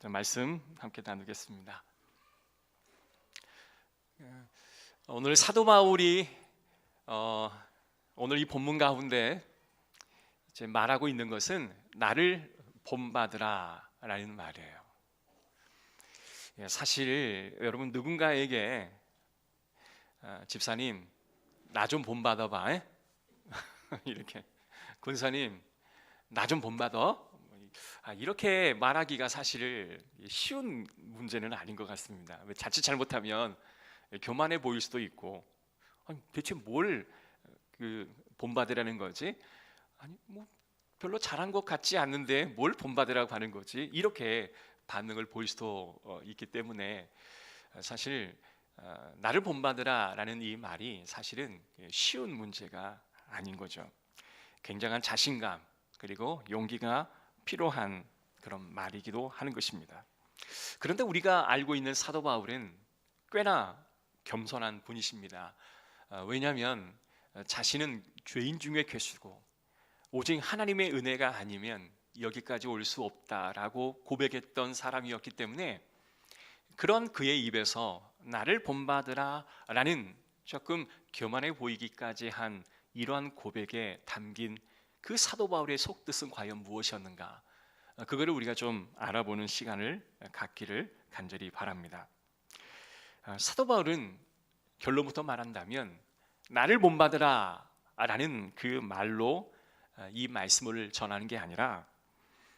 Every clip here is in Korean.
말씀 함께 나누겠습니다. 오늘 사도 바울이 오늘 이 본문 가운데 이제 말하고 있는 것은 나를 본받으라 라는 말이에요. 사실 여러분 누군가에게 집사님 나 좀 본받아봐 이렇게 권사님 나 좀 본받아 이렇게 말하기가 사실 쉬운 문제는 아닌 것 같습니다. 자칫 잘못하면 교만해 보일 수도 있고 대체 뭘 본받으라는 거지? 아니 뭐 별로 잘한 것 같지 않는데 뭘 본받으라고 하는 거지? 이렇게 반응을 보일 수도 있기 때문에 사실 나를 본받으라 라는 이 말이 사실은 쉬운 문제가 아닌 거죠. 굉장한 자신감 그리고 용기가 필요한 그런 말이기도 하는 것입니다. 그런데 우리가 알고 있는 사도 바울은 꽤나 겸손한 분이십니다. 왜냐하면 자신은 죄인 중에 괴수고 오직 하나님의 은혜가 아니면 여기까지 올 수 없다라고 고백했던 사람이었기 때문에 그런 그의 입에서 나를 본받으라 라는 조금 교만해 보이기까지 한 이러한 고백에 담긴 그 사도 바울의 속뜻은 과연 무엇이었는가? 그거를 우리가 좀 알아보는 시간을 갖기를 간절히 바랍니다. 사도 바울은 결론부터 말한다면 나를 본받으라 라는 그 말로 이 말씀을 전하는 게 아니라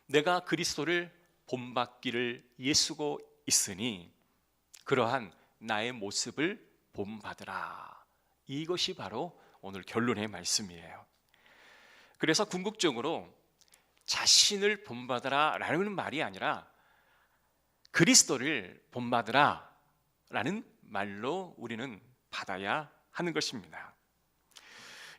내가 그리스도를 본받기를 예수고 있으니 그러한 나의 모습을 본받으라. 이것이 바로 오늘 결론의 말씀이에요. 그래서 궁극적으로 자신을 본받으라 라는 말이 아니라 그리스도를 본받으라 라는 말로 우리는 받아야 하는 것입니다.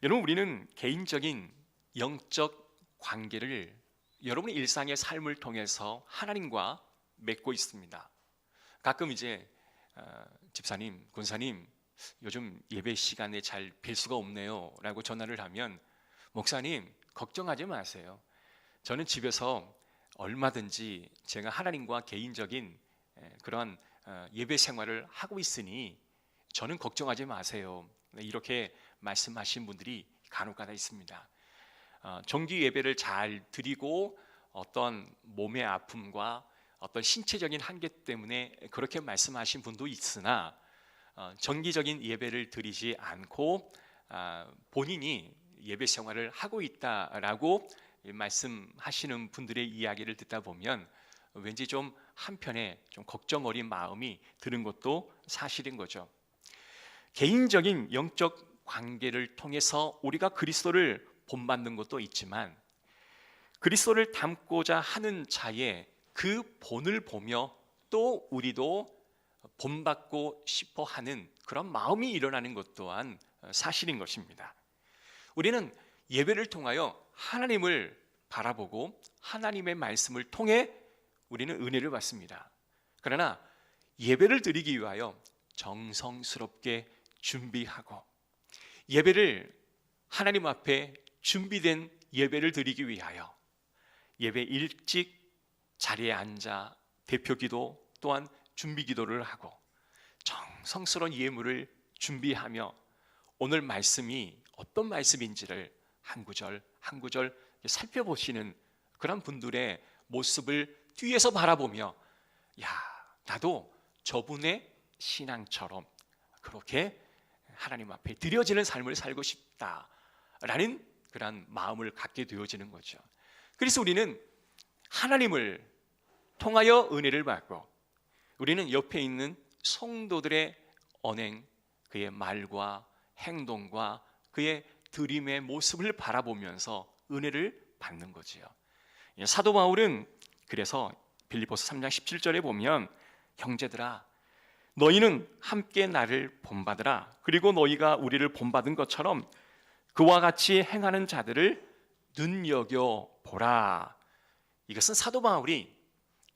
여러분 우리는 개인적인 영적 관계를 여러분의 일상의 삶을 통해서 하나님과 맺고 있습니다. 가끔 이제 집사님, 권사님 요즘 예배 시간에 잘 뵐 수가 없네요 라고 전화를 하면 목사님 걱정하지 마세요. 저는 집에서 얼마든지 제가 하나님과 개인적인 그런 예배 생활을 하고 있으니 저는 걱정하지 마세요. 이렇게 말씀하신 분들이 간혹가다 있습니다. 정기 예배를 잘 드리고 어떤 몸의 아픔과 어떤 신체적인 한계 때문에 그렇게 말씀하신 분도 있으나 정기적인 예배를 드리지 않고 본인이 예배 생활을 하고 있다라고 말씀하시는 분들의 이야기를 듣다 보면 왠지 좀 한편에 좀 걱정 어린 마음이 드는 것도 사실인 거죠. 개인적인 영적 관계를 통해서 우리가 그리스도를 본받는 것도 있지만 그리스도를 닮고자 하는 자의 그 본을 보며 또 우리도 본받고 싶어 하는 그런 마음이 일어나는 것 또한 사실인 것입니다. 우리는 예배를 통하여 하나님을 바라보고 하나님의 말씀을 통해 우리는 은혜를 받습니다. 그러나 예배를 드리기 위하여 정성스럽게 준비하고 예배를 하나님 앞에 준비된 예배를 드리기 위하여 예배 일찍 자리에 앉아 대표기도 또한 준비기도를 하고 정성스러운 예물을 준비하며 오늘 말씀이 어떤 말씀인지를 한 구절 한 구절 살펴보시는 그런 분들의 모습을 뒤에서 바라보며 야 나도 저분의 신앙처럼 그렇게 하나님 앞에 드려지는 삶을 살고 싶다라는 그런 마음을 갖게 되어지는 거죠. 그래서 우리는 하나님을 통하여 은혜를 받고 우리는 옆에 있는 성도들의 언행, 그의 말과 행동과 그의 드림의 모습을 바라보면서 은혜를 받는 거지요. 사도 바울은 그래서 빌립보서 3장 17절에 보면 형제들아 너희는 함께 나를 본받으라. 그리고 너희가 우리를 본받은 것처럼 그와 같이 행하는 자들을 눈여겨보라. 이것은 사도 바울이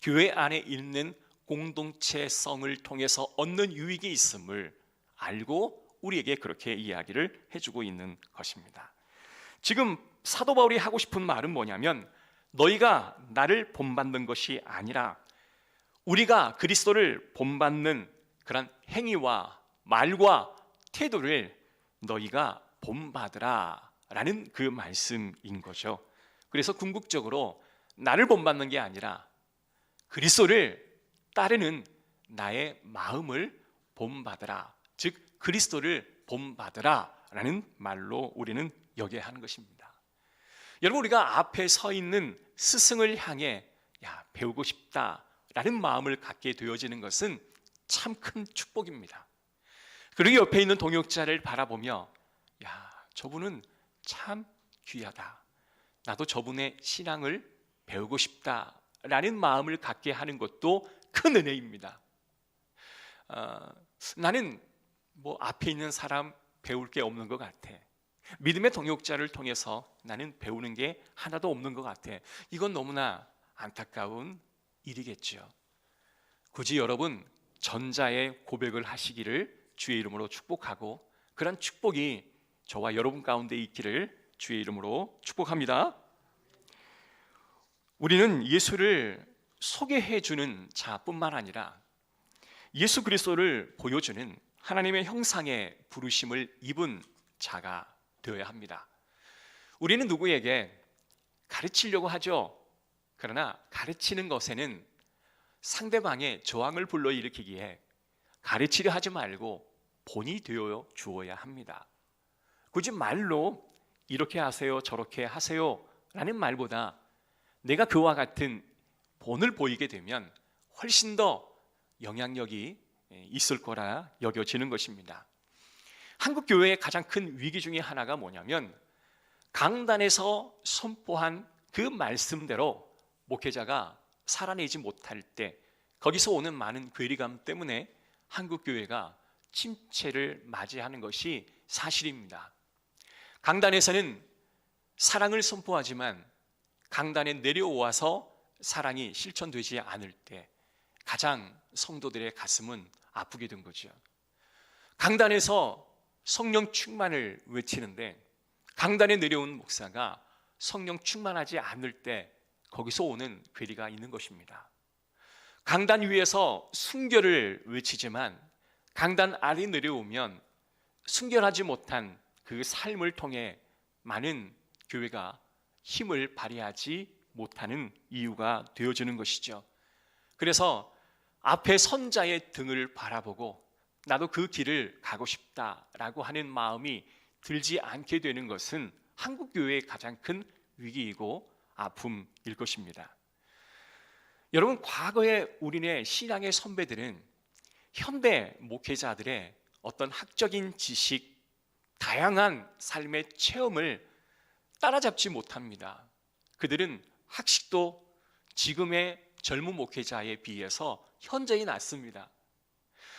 교회 안에 있는 공동체성을 통해서 얻는 유익이 있음을 알고 우리에게 그렇게 이야기를 해주고 있는 것입니다. 지금 사도 바울이 하고 싶은 말은 뭐냐면 너희가 나를 본받는 것이 아니라 우리가 그리스도를 본받는 그런 행위와 말과 태도를 너희가 본받으라 라는 그 말씀인 거죠. 그래서 궁극적으로 나를 본받는 게 아니라 그리스도를 따르는 나의 마음을 본받으라, 즉 그리스도를 본받으라 라는 말로 우리는 여겨야 하는 것입니다. 여러분, 우리가 앞에 서 있는 스승을 향해 배우고 싶다 라는 마음을 갖게 되어지는 것은 참 큰 축복입니다. 그리고 옆에 있는 동역자를 바라보며 저분은 참 귀하다, 나도 저분의 신앙을 배우고 싶다 라는 마음을 갖게 하는 것도 큰 은혜입니다. 나는 앞에 있는 사람 배울 게 없는 것 같아, 믿음의 동역자를 통해서 나는 배우는 게 하나도 없는 것 같아. 이건 너무나 안타까운 일이겠죠. 굳이 여러분 전자의 고백을 하시기를 주의 이름으로 축복하고, 그런 축복이 저와 여러분 가운데 있기를 주의 이름으로 축복합니다. 우리는 예수를 소개해 주는 자뿐만 아니라 예수 그리스도를 보여주는 하나님의 형상의 부르심을 입은 자가 되어야 합니다. 우리는 누구에게 가르치려고 하죠. 그러나 가르치는 것에는 상대방의 저항을 불러일으키기에 가르치려 하지 말고 본이 되어 주어야 합니다. 굳이 말로 이렇게 하세요, 저렇게 하세요 라는 말보다 내가 그와 같은 본을 보이게 되면 훨씬 더 영향력이 있을 거라 여겨지는 것입니다. 한국 교회의 가장 큰 위기 중에 하나가 뭐냐면, 강단에서 선포한 그 말씀대로 목회자가 살아내지 못할 때 거기서 오는 많은 괴리감 때문에 한국 교회가 침체를 맞이하는 것이 사실입니다. 강단에서는 사랑을 선포하지만 강단에 내려와서 사랑이 실천되지 않을 때 가장 성도들의 가슴은 아프게 된 거죠. 강단에서 성령 충만을 외치는데 강단에 내려온 목사가 성령 충만하지 않을 때 거기서 오는 괴리가 있는 것입니다. 강단 위에서 순결을 외치지만 강단 아래 내려오면 순결하지 못한 그 삶을 통해 많은 교회가 힘을 발휘하지 못하는 이유가 되어지는 것이죠. 그래서 앞에 선자의 등을 바라보고 나도 그 길을 가고 싶다라고 하는 마음이 들지 않게 되는 것은 한국 교회의 가장 큰 위기이고 아픔일 것입니다. 여러분, 과거에 우리네 신앙의 선배들은 현대 목회자들의 어떤 학적인 지식, 다양한 삶의 체험을 따라잡지 못합니다. 그들은 학식도 지금의 젊은 목회자에 비해서 현저히 낮습니다.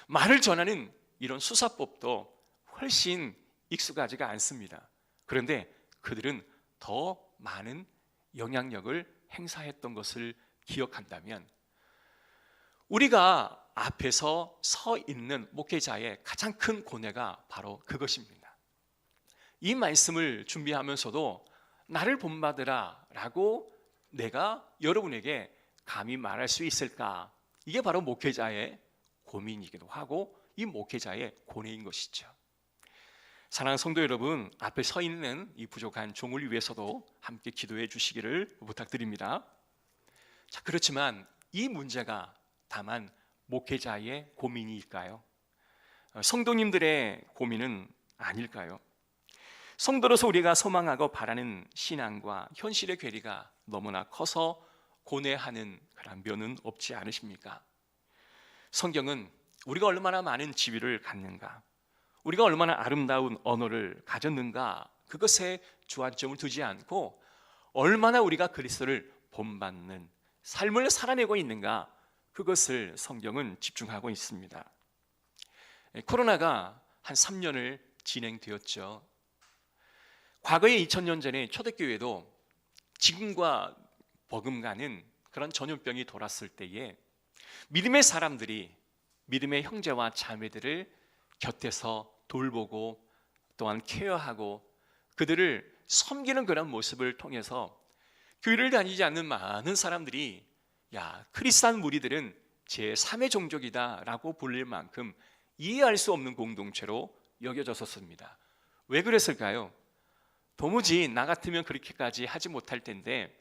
말을 전하는 이런 수사법도 훨씬 익숙하지가 않습니다. 그런데 그들은 더 많은 영향력을 행사했던 것을 기억한다면 우리가 앞에서 서 있는 목회자의 가장 큰 고뇌가 바로 그것입니다. 이 말씀을 준비하면서도 나를 본받으라 라고 내가 여러분에게 감히 말할 수 있을까? 이게 바로 목회자의 고민이기도 하고 이 목회자의 고뇌인 것이죠. 사랑하는 성도 여러분, 앞에 서 있는 이 부족한 종을 위해서도 함께 기도해 주시기를 부탁드립니다. 자, 그렇지만 이 문제가 다만 목회자의 고민일까요? 성도님들의 고민은 아닐까요? 성도로서 우리가 소망하고 바라는 신앙과 현실의 괴리가 너무나 커서 고뇌하는 그런 면은 없지 않으십니까? 성경은 우리가 얼마나 많은 지위를 갖는가, 우리가 얼마나 아름다운 언어를 가졌는가, 그것에 주안점을 두지 않고 얼마나 우리가 그리스도를 본받는 삶을 살아내고 있는가, 그것을 성경은 집중하고 있습니다. 코로나가 한 3년을 진행되었죠. 과거에 2000년 전에 초대교회도 지금과 버금가는 그런 전염병이 돌았을 때에 믿음의 사람들이 믿음의 형제와 자매들을 곁에서 돌보고 또한 케어하고 그들을 섬기는 그런 모습을 통해서 교회를 다니지 않는 많은 사람들이 야, 크리스찬 무리들은 제3의 종족이다라고 불릴 만큼 이해할 수 없는 공동체로 여겨졌었습니다. 왜 그랬을까요? 도무지 나 같으면 그렇게까지 하지 못할 텐데,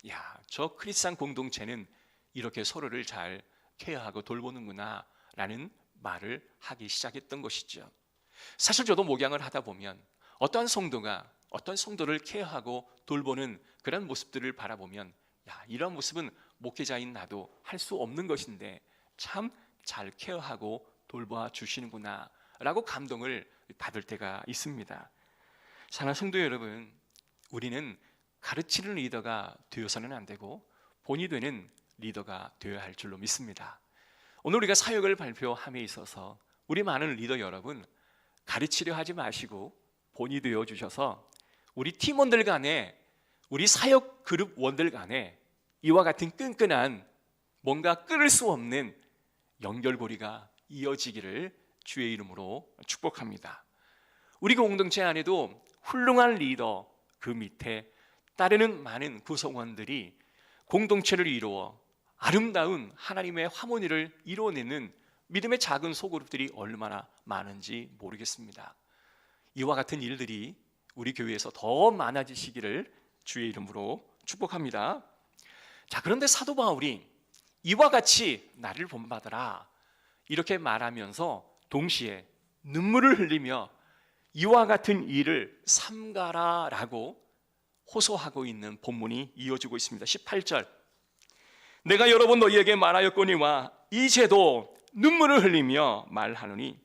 야, 저 크리스찬 공동체는 이렇게 서로를 잘 케어하고 돌보는구나 라는 말을 하기 시작했던 것이죠. 사실 저도 목양을 하다 보면 어떠한 성도가 어떤 성도를 케어하고 돌보는 그런 모습들을 바라보면, 야, 이런 모습은 목회자인 나도 할 수 없는 것인데 참 잘 케어하고 돌봐 주시는구나 라고 감동을 받을 때가 있습니다. 사랑하는 성도 여러분, 우리는 가르치는 리더가 되어서는 안 되고 본이 되는 리더가 되어야 할 줄로 믿습니다. 오늘 우리가 사역을 발표함에 있어서 우리 많은 리더 여러분, 가르치려 하지 마시고 본이 되어 주셔서 우리 팀원들 간에, 우리 사역 그룹원들 간에 이와 같은 끈끈한, 뭔가 끊을 수 없는 연결고리가 이어지기를 주의 이름으로 축복합니다. 우리 공동체 안에도 훌륭한 리더, 그 밑에 따르는 많은 구성원들이 공동체를 이루어 아름다운 하나님의 화모니를 이루어내는 믿음의 작은 소그룹들이 얼마나 많은지 모르겠습니다. 이와 같은 일들이 우리 교회에서 더 많아지시기를 주의 이름으로 축복합니다. 자, 그런데 사도 바울이 이와 같이 나를 본받아라 이렇게 말하면서 동시에 눈물을 흘리며 이와 같은 일을 삼가라 라고 호소하고 있는 본문이 이어지고 있습니다. 18절, 내가 여러 번 너희에게 말하였거니와 이제도 눈물을 흘리며 말하노니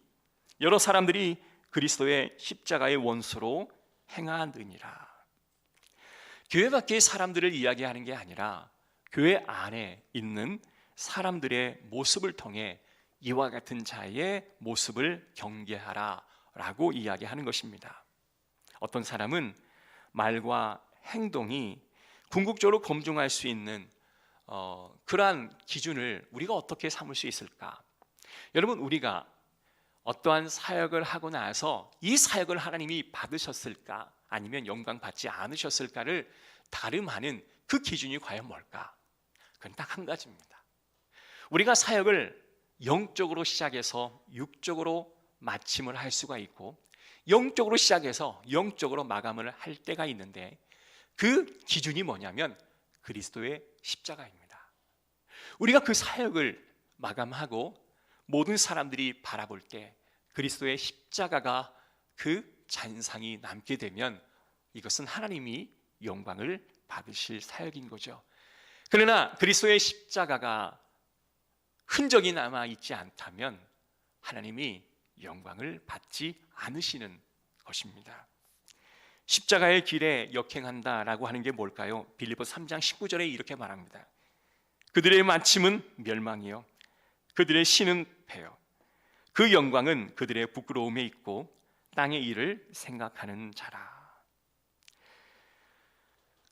여러 사람들이 그리스도의 십자가의 원수로 행하느니라. 교회 밖의 사람들을 이야기하는 게 아니라 교회 안에 있는 사람들의 모습을 통해 이와 같은 자의 모습을 경계하라 라고 이야기하는 것입니다. 어떤 사람은 말과 행동이 궁극적으로 검증할 수 있는 그러한 기준을 우리가 어떻게 삼을 수 있을까? 여러분, 우리가 어떠한 사역을 하고 나서 이 사역을 하나님이 받으셨을까? 아니면 영광 받지 않으셨을까를 다름하는 그 기준이 과연 뭘까? 그건 딱 한 가지입니다. 우리가 사역을 영적으로 시작해서 육적으로 마침을 할 수가 있고, 영적으로 시작해서 영적으로 마감을 할 때가 있는데, 그 기준이 뭐냐면 그리스도의 십자가입니다. 우리가 그 사역을 마감하고 모든 사람들이 바라볼 때 그리스도의 십자가가 그 잔상이 남게 되면 이것은 하나님이 영광을 받으실 사역인 거죠. 그러나 그리스도의 십자가가 흔적이 남아있지 않다면 하나님이 영광을 받지 않으시는 것입니다. 십자가의 길에 역행한다라고 하는 게 뭘까요? 빌립보 3장 19절에 이렇게 말합니다. 그들의 마침은 멸망이요 그들의 신은 패요 그 영광은 그들의 부끄러움에 있고 땅의 일을 생각하는 자라.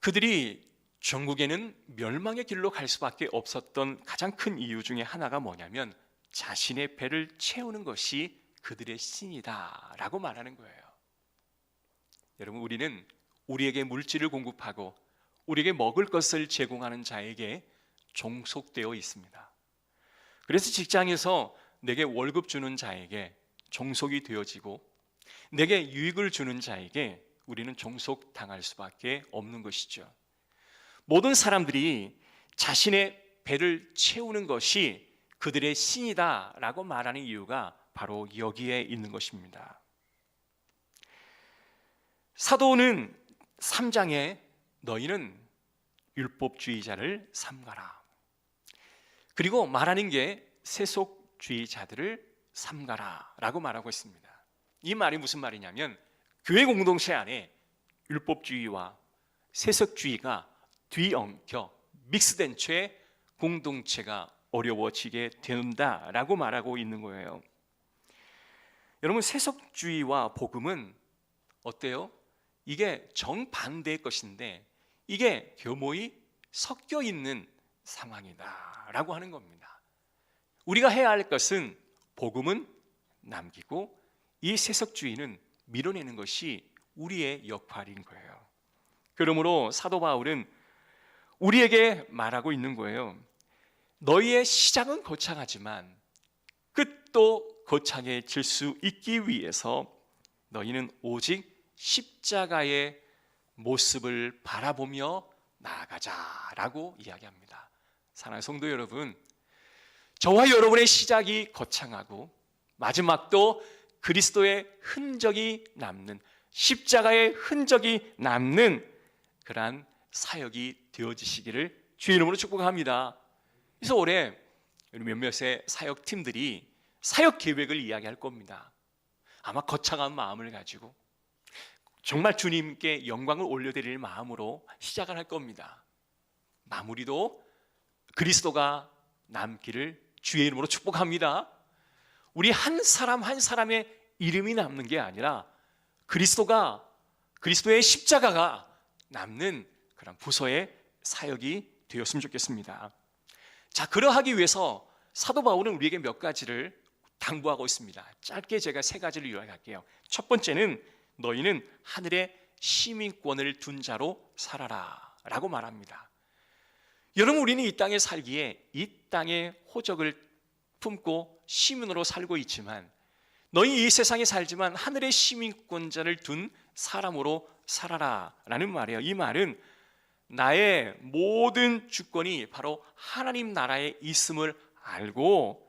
그들이 전국에는 멸망의 길로 갈 수밖에 없었던 가장 큰 이유 중에 하나가 뭐냐면 자신의 배를 채우는 것이 그들의 신이다 라고 말하는 거예요. 여러분, 우리는 우리에게 물질을 공급하고 우리에게 먹을 것을 제공하는 자에게 종속되어 있습니다. 그래서 직장에서 내게 월급 주는 자에게 종속이 되어지고 내게 유익을 주는 자에게 우리는 종속당할 수밖에 없는 것이죠. 모든 사람들이 자신의 배를 채우는 것이 그들의 신이다 라고 말하는 이유가 바로 여기에 있는 것입니다. 사도는 3장에 너희는 율법주의자를 삼가라, 그리고 말하는 게 세속주의자들을 삼가라 라고 말하고 있습니다. 이 말이 무슨 말이냐면 교회 공동체 안에 율법주의와 세속주의가 뒤엉켜 믹스된 채 공동체가 어려워지게 된다라고 말하고 있는 거예요. 여러분, 세속주의와 복음은 어때요? 이게 정반대의 것인데 이게 교모이 섞여 있는 상황이다라고 하는 겁니다. 우리가 해야 할 것은 복음은 남기고 이 세속주의는 밀어내는 것이 우리의 역할인 거예요. 그러므로 사도 바울은 우리에게 말하고 있는 거예요. 너희의 시작은 거창하지만 끝도 거창해질 수 있기 위해서 너희는 오직 십자가의 모습을 바라보며 나아가자라고 이야기합니다. 사랑하는 성도 여러분, 저와 여러분의 시작이 거창하고 마지막도 그리스도의 흔적이 남는, 십자가의 흔적이 남는 그러한 사역이 되어지시기를 주의 이름으로 축복합니다. 그래서 올해 몇몇의 사역팀들이 사역 계획을 이야기할 겁니다. 아마 거창한 마음을 가지고 정말 주님께 영광을 올려드릴 마음으로 시작을 할 겁니다. 마무리도 그리스도가 남기를 주의 이름으로 축복합니다. 우리 한 사람 한 사람의 이름이 남는 게 아니라 그리스도의 십자가가 남는 그런 부서의 사역이 되었으면 좋겠습니다. 자, 그러하기 위해서 사도 바울은 우리에게 몇 가지를 당부하고 있습니다. 짧게 제가 세 가지를 이야기할게요. 첫 번째는 너희는 하늘의 시민권을 둔 자로 살아라 라고 말합니다. 여러분, 우리는 이 땅에 살기에 이 땅의 호적을 품고 시민으로 살고 있지만 너희 이 세상에 살지만 하늘의 시민권자를 둔 사람으로 살아라 라는 말이에요. 이 말은 나의 모든 주권이 바로 하나님 나라에 있음을 알고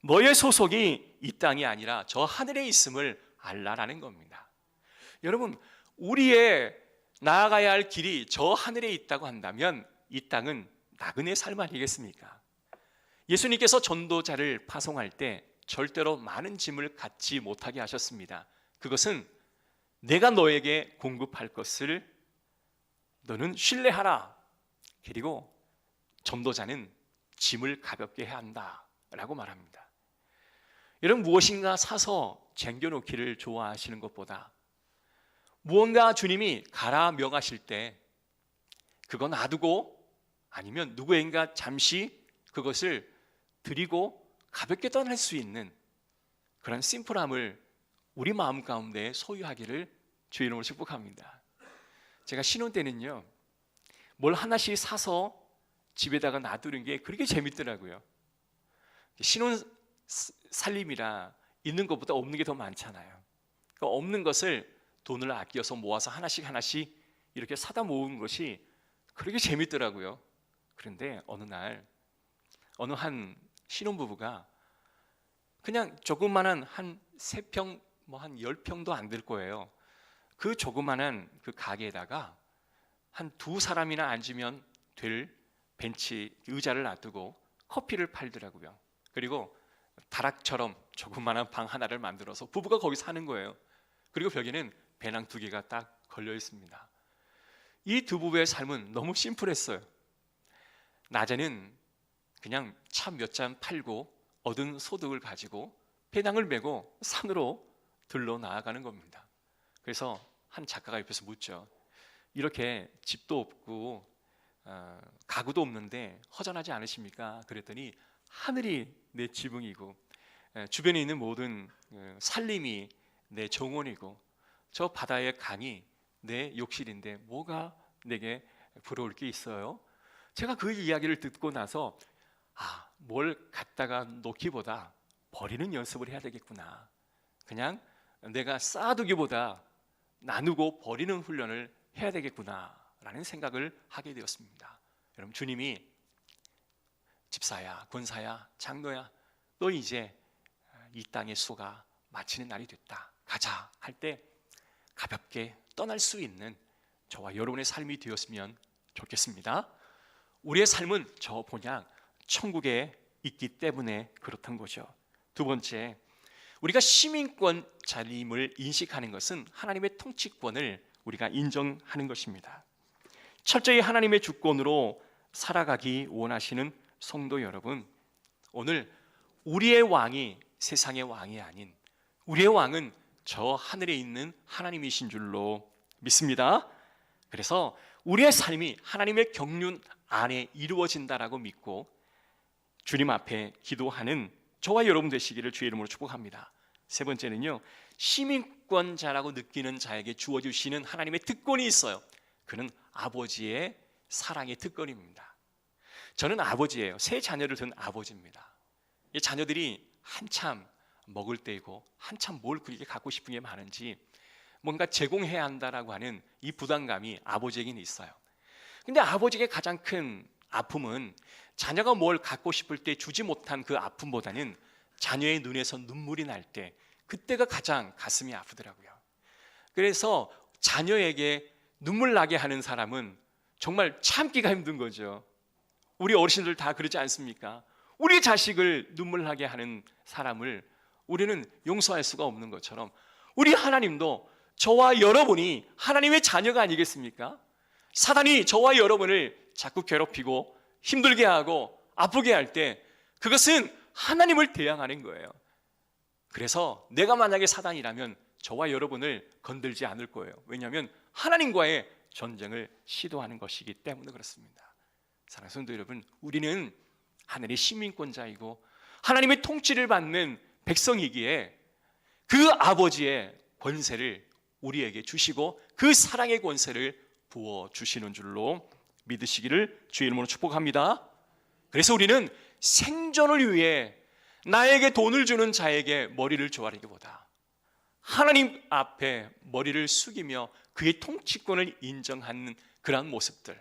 너의 소속이 이 땅이 아니라 저 하늘에 있음을 알라라는 겁니다. 여러분, 우리의 나아가야 할 길이 저 하늘에 있다고 한다면 이 땅은 나그네 삶 아니겠습니까? 예수님께서 전도자를 파송할 때 절대로 많은 짐을 갖지 못하게 하셨습니다. 그것은 내가 너에게 공급할 것을 너는 신뢰하라. 그리고 전도자는 짐을 가볍게 해야 한다라고 말합니다. 여러분, 무엇인가 사서 쟁겨놓기를 좋아하시는 것보다 무언가 주님이 가라 명하실 때 그거 놔두고 아니면 누구인가 잠시 그것을 드리고 가볍게 떠날 수 있는 그런 심플함을 우리 마음 가운데 소유하기를 주의 이름으로 축복합니다. 제가 신혼 때는요, 뭘 하나씩 사서 집에다가 놔두는 게 그렇게 재밌더라고요. 신혼 살림이라 있는 것보다 없는 게 더 많잖아요. 그러니까 없는 것을 돈을 아껴서 모아서 하나씩 이렇게 사다 모은 것이 그렇게 재밌더라고요. 그런데 어느 날 어느 한 신혼부부가 그냥 조그만한 한 3평, 한 10평도 안 될 거예요. 그 조그만한 그 가게에다가 한 2사람이나 앉으면 될 벤치, 의자를 놔두고 커피를 팔더라고요. 그리고 다락처럼 조그만한 방 하나를 만들어서 부부가 거기 사는 거예요. 그리고 벽에는 배낭 2개가 딱 걸려 있습니다. 이 두 부부의 삶은 너무 심플했어요. 낮에는 그냥 차 몇 잔 팔고 얻은 소득을 가지고 배낭을 메고 산으로 들러 나아가는 겁니다. 그래서 한 작가가 옆에서 묻죠. 이렇게 집도 없고 가구도 없는데 허전하지 않으십니까? 그랬더니 하늘이 내 지붕이고 주변에 있는 모든 산림이 내 정원이고 저 바다의 강이 내 욕실인데 뭐가 내게 부러울 게 있어요? 제가 그 이야기를 듣고 나서 뭘 갖다가 놓기보다 버리는 연습을 해야 되겠구나. 그냥 내가 쌓아두기보다 나누고 버리는 훈련을 해야 되겠구나 라는 생각을 하게 되었습니다. 여러분, 주님이 집사야, 권사야, 장로야, 너 이제 이 땅의 수고가 마치는 날이 됐다. 가자 할 때 가볍게 떠날 수 있는 저와 여러분의 삶이 되었으면 좋겠습니다. 우리의 삶은 저 본향 천국에 있기 때문에 그렇단 거죠. 두 번째, 우리가 시민권 자임을 인식하는 것은 하나님의 통치권을 우리가 인정하는 것입니다. 철저히 하나님의 주권으로 살아가기 원하시는 성도 여러분, 오늘 우리의 왕이 세상의 왕이 아닌 우리의 왕은 저 하늘에 있는 하나님이신 줄로 믿습니다. 그래서 우리의 삶이 하나님의 경륜 안에 이루어진다라고 믿고 주님 앞에 기도하는 저와 여러분 되시기를 주의 이름으로 축복합니다. 세 번째는요, 시민권자라고 느끼는 자에게 주어주시는 하나님의 특권이 있어요. 그는 아버지의 사랑의 특권입니다. 저는 아버지예요. 세 자녀를 둔 아버지입니다. 이 자녀들이 한참 먹을 때이고 한참 뭘 그렇게 갖고 싶은 게 많은지 뭔가 제공해야 한다라고 하는 이 부담감이 아버지에게는 있어요. 근데 아버지의 가장 큰 아픔은 자녀가 뭘 갖고 싶을 때 주지 못한 그 아픔보다는 자녀의 눈에서 눈물이 날 때, 그때가 가장 가슴이 아프더라고요. 그래서 자녀에게 눈물 나게 하는 사람은 정말 참기가 힘든 거죠. 우리 어르신들 다 그러지 않습니까? 우리 자식을 눈물 나게 하는 사람을 우리는 용서할 수가 없는 것처럼 우리 하나님도 저와 여러분이 하나님의 자녀가 아니겠습니까? 사단이 저와 여러분을 자꾸 괴롭히고 힘들게 하고 아프게 할 때 그것은 하나님을 대항하는 거예요. 그래서 내가 만약에 사단이라면 저와 여러분을 건들지 않을 거예요. 왜냐하면 하나님과의 전쟁을 시도하는 것이기 때문에 그렇습니다. 사랑하는 성도 여러분, 우리는 하늘의 시민권자이고 하나님의 통치를 받는 백성이기에 그 아버지의 권세를 우리에게 주시고 그 사랑의 권세를 부어주시는 줄로 믿으시기를 주의 이름으로 축복합니다. 그래서 우리는 생존을 위해 나에게 돈을 주는 자에게 머리를 조아리기보다 하나님 앞에 머리를 숙이며 그의 통치권을 인정하는 그러한 모습들.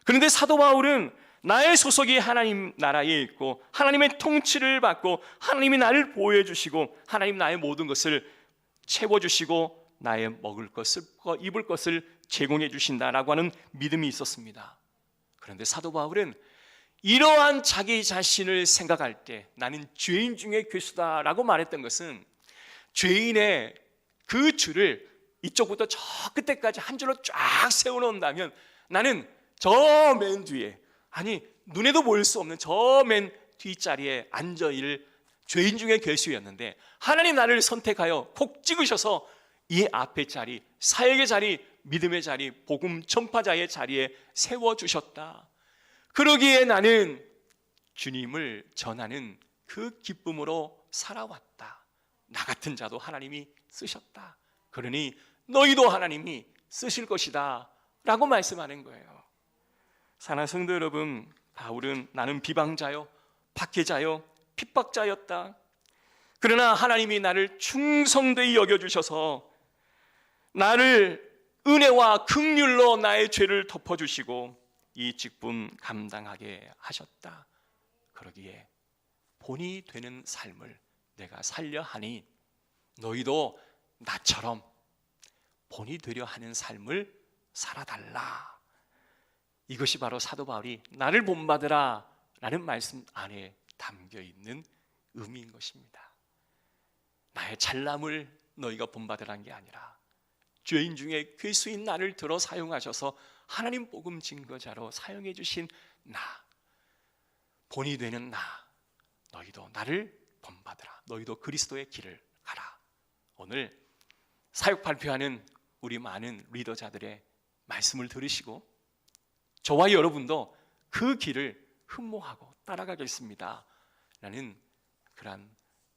그런데 사도 바울은 나의 소속이 하나님 나라에 있고 하나님의 통치를 받고 하나님이 나를 보호해 주시고 하나님 나의 모든 것을 채워주시고 나의 먹을 것을 입을 것을 제공해 주신다라고 하는 믿음이 있었습니다. 그런데 사도 바울은 이러한 자기 자신을 생각할 때 나는 죄인 중에 괴수다라고 말했던 것은 죄인의 그 줄을 이쪽부터 저 끝에까지 한 줄로 쫙 세워놓는다면 나는 저 맨 뒤에, 아니 눈에도 보일 수 없는 저 맨 뒷자리에 앉아있을 죄인 중에 괴수였는데 하나님 나를 선택하여 콕 찍으셔서 이 앞의 자리, 사역의 자리, 믿음의 자리, 복음 전파자의 자리에 세워주셨다. 그러기에 나는 주님을 전하는 그 기쁨으로 살아왔다. 나 같은 자도 하나님이 쓰셨다. 그러니 너희도 하나님이 쓰실 것이다 라고 말씀하는 거예요. 사랑하는 성도 여러분, 바울은 나는 비방자요, 박해자요, 핍박자였다. 그러나 하나님이 나를 충성되이 여겨주셔서 나를 은혜와 긍휼로 나의 죄를 덮어주시고 이 직분 감당하게 하셨다. 그러기에 본이 되는 삶을 내가 살려 하니 너희도 나처럼 본이 되려 하는 삶을 살아달라. 이것이 바로 사도 바울이 나를 본받으라 라는 말씀 안에 담겨있는 의미인 것입니다. 나의 잘남을 너희가 본받으라는 게 아니라 죄인 중에 괴수인 나를 들어 사용하셔서 하나님 복음 증거자로 사용해 주신 나, 본이 되는 나, 너희도 나를 본받으라. 너희도 그리스도의 길을 가라. 오늘 사역 발표하는 우리 많은 리더자들의 말씀을 들으시고 저와 여러분도 그 길을 흠모하고 따라가겠습니다 라는 그러한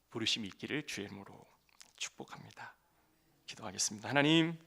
부르심이 있기를 주의 이름으로 축복합니다. 기도하겠습니다. 하나님,